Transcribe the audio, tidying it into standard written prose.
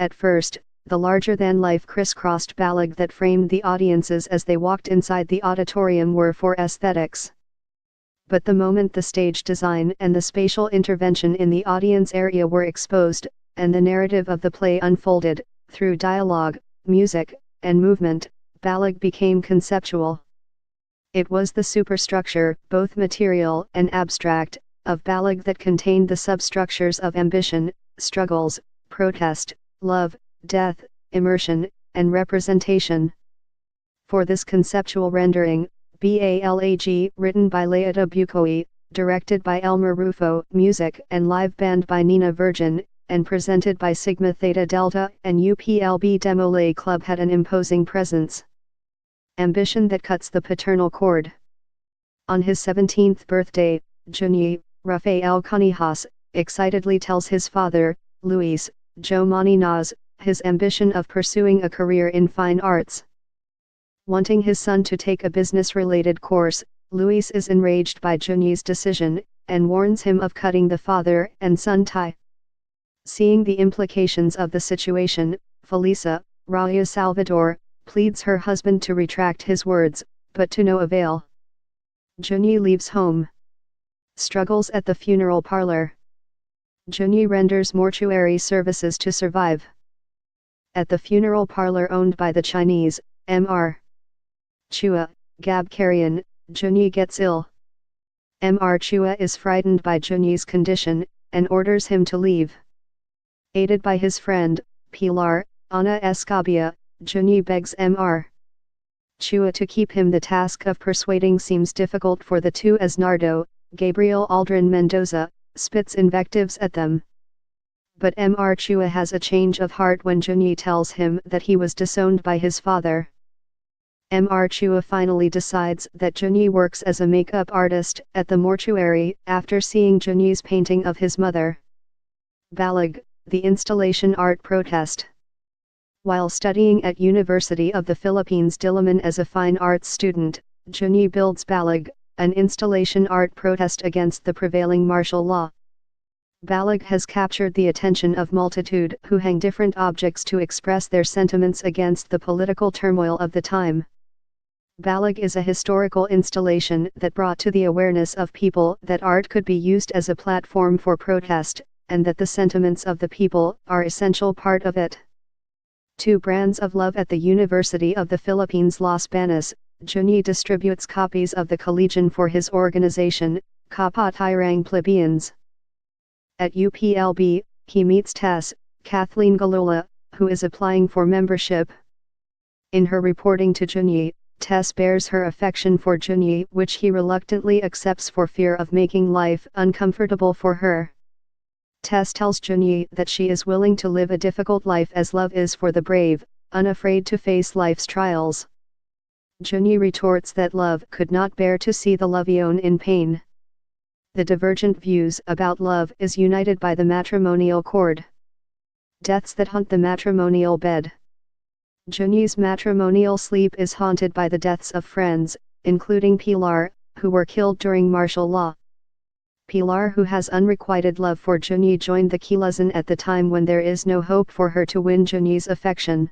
At first, the larger-than-life crisscrossed Balag that framed the audiences as they walked inside the auditorium were for aesthetics. But the moment the stage design and the spatial intervention in the audience area were exposed, and the narrative of the play unfolded, through dialogue, music, and movement, Balag became conceptual. It was the superstructure, both material and abstract, of Balag that contained the substructures of ambition, struggles, protest, love, death, immersion, and representation. For this conceptual rendering, BALAG, written by Leota Bucoi, directed by Elmer Rufo, music and live band by Nina Virgin, and presented by Sigma Theta Delta and UPLB Demolay Club, had an imposing presence. Ambition that cuts the paternal cord. On his 17th birthday, Junyi, Rafael Canijas, excitedly tells his father, Luis, Joe Maninas, his ambition of pursuing a career in fine arts. Wanting his son to take a business-related course, Luis is enraged by Junyi's decision, and warns him of cutting the father and son tie. Seeing the implications of the situation, Felisa, Raia Salvador, pleads her husband to retract his words, but to no avail. Junyi leaves home. Struggles at the funeral parlor. Junyi renders mortuary services to survive. At the funeral parlor owned by the Chinese, Mr. Chua, Gab Carrion, Junyi gets ill. Mr. Chua is frightened by Junyi's condition, and orders him to leave. Aided by his friend, Pilar, Ana Escabia, Junyi begs Mr. Chua to keep him. The task of persuading seems difficult for the two as Nardo, Gabriel Aldrin Mendoza, spits invectives at them. But Mr. Chua has a change of heart when Junyi tells him that he was disowned by his father. Mr. Chua finally decides that Junyi works as a makeup artist at the mortuary after seeing Junyi's painting of his mother. Balag, the installation art protest. While studying at University of the Philippines Diliman as a fine arts student, Junyi builds Balag, an installation art protest against the prevailing martial law. Balag has captured the attention of multitude who hang different objects to express their sentiments against the political turmoil of the time. Balag is a historical installation that brought to the awareness of people that art could be used as a platform for protest, and that the sentiments of the people are essential part of it. Two Brands of Love. At the University of the Philippines Los Baños, Junyi distributes copies of the Collegian for his organization, Kapatirang Plebeians. At UPLB, he meets Tess, Kathleen Galula, who is applying for membership. In her reporting to Junyi, Tess bears her affection for Junyi, which he reluctantly accepts for fear of making life uncomfortable for her. Tess tells Junyi that she is willing to live a difficult life as love is for the brave, unafraid to face life's trials. Junyi retorts that love could not bear to see the lovion in pain. The divergent views about love is united by the matrimonial cord. Deaths that haunt the matrimonial bed. Junyi's matrimonial sleep is haunted by the deaths of friends, including Pilar, who were killed during martial law. Pilar, who has unrequited love for Junyi, joined the Kilazan at the time when there is no hope for her to win Junyi's affection.